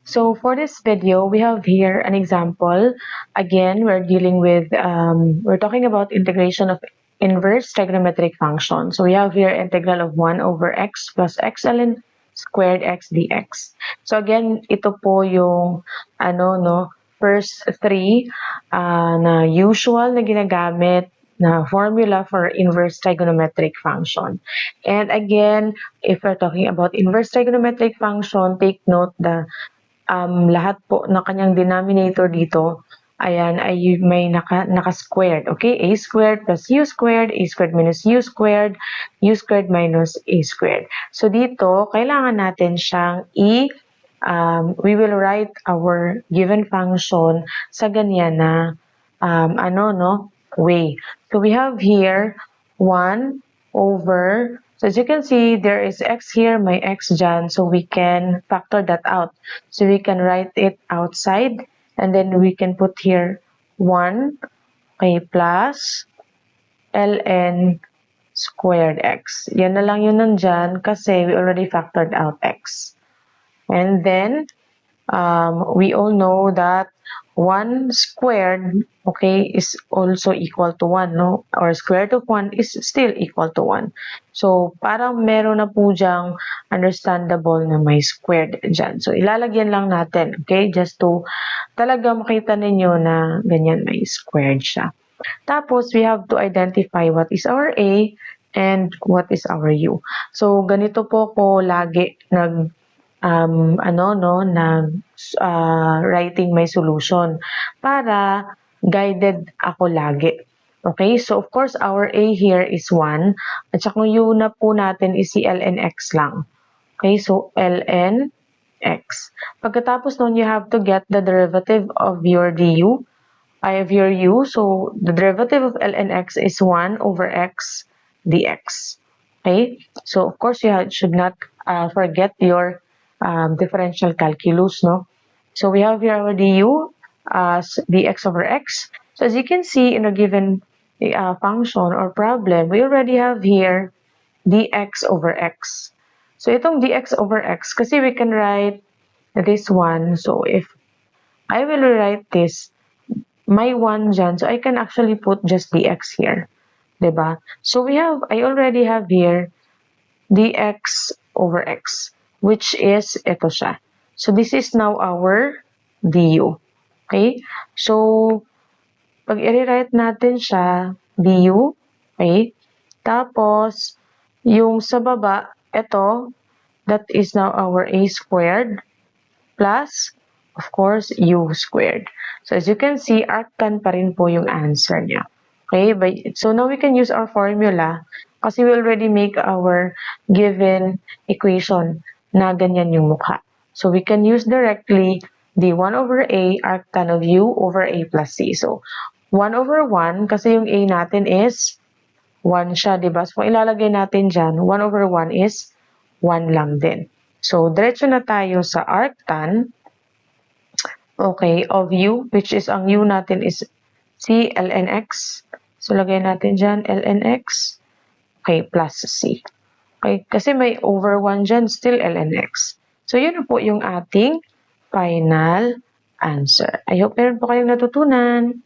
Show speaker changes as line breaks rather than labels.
So for this video, we have here an example. Again, we're dealing with, we're talking about integration of inverse trigonometric function. So we have here integral of 1 over x plus x ln squared x dx. So again, ito po yung first three na usual na ginagamit na formula for inverse trigonometric function. And again, if we're talking about inverse trigonometric function, take note the lahat po ng kanyang denominator dito, ayan, ay may naka-squared. Okay? A squared plus u squared, a squared minus u squared minus a squared. So dito, kailangan natin siyang we will write our given function sa ganyan na way. So we have here 1 over, so as you can see, there is x here, may x dyan, so we can factor that out. So we can write it outside, and then we can put here 1, okay, plus ln squared x. Yan na lang yun nandyan kasi we already factored out x. And then, we all know that 1 squared, okay, is also equal to 1, no? Or square root of 1 is still equal to 1. So, parang meron na po dyang understandable na may squared dyan. So, ilalagyan lang natin, okay? Just to talaga makita ninyo na ganyan may squared siya. Tapos, we have to identify what is our A and what is our U. So, ganito po ko lagi writing my solution para guided ako lagi. Okay, so of course, our A here is 1 at saka yung U na po natin is si ln x lang. Okay, so ln x. Pagkatapos nun, you have to get the derivative of your du. I have your u, so the derivative of ln x is 1 over x dx. Okay, so of course, you should not forget your differential calculus, no? So we have here our du as dx over x. So as you can see in a given function or problem, we already have here dx over x. So itong dx over x, kasi we can write this one. So if I will write this, may 1 dyan, so I can actually put just dx here. Diba? So I already have here dx over x, which is ito siya. So this is now our du. Okay? So, pag i-rewrite natin siya, du, okay? Tapos, yung sa baba, ito, that is now our a squared plus, of course, u squared. So, as you can see, arctan pa rin po yung answer niya. Okay? So, now we can use our formula kasi we already make our given equation na ganyan yung mukha. So, we can use directly the 1 over a arctan of u over a plus c. So, 1 over 1, kasi yung a natin is 1 siya, diba? So, kung ilalagay natin dyan, 1 over 1 is 1 lang din. So, diretso na tayo sa arctan, okay, of u, which is ang u natin is c ln x. So, lagay natin dyan, ln x. Okay, plus c. Okay, kasi may over 1 dyan, still ln x. So, yun na po yung ating final answer. I hope meron po kayong natutunan.